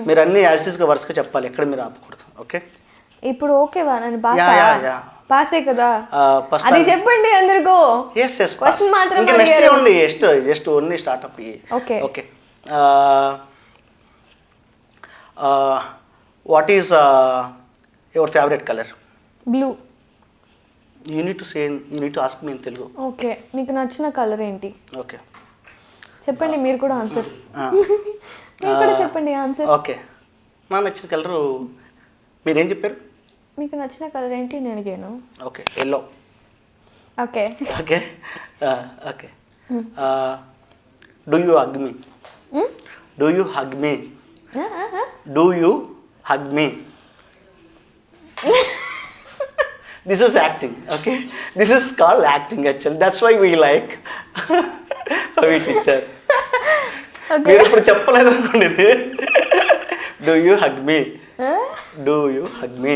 మీరు అన్ని as it ఈస్గా వరుసగా చెప్పాలి, ఎక్కడ మీరు ఆపకూడదు. ఓకే ఇప్పుడు ఓకేవా? నేను పాసే కదా, అది చెప్పండి అందరికో. క్వశ్చన్ మాత్రం just only startup. Okay okay. What is your favourite colour? Blue. You need to ask me in Telugu. Okay, మీకు నచ్చిన కలర్ ఏంటి? ఓకే చెప్పండి, మీరు కూడా ఆన్సర్. మీరు కూడా చెప్పండి ఆన్సర్. ఓకే, నాకు నచ్చిన కలరు మీరేం చెప్పారు? మీకు నచ్చిన కలర్ ఏంటి నేను అడిగాను. Okay, yellow. Okay okay okay. Do you hug me? Do you hug me? Do you hug me? This is acting, okay? This is called acting actually. That's why we like Pavi Teacher. మీరు ఇప్పుడు చెప్పలేదు అనుకోండి. Do you hug me? Do you hug me?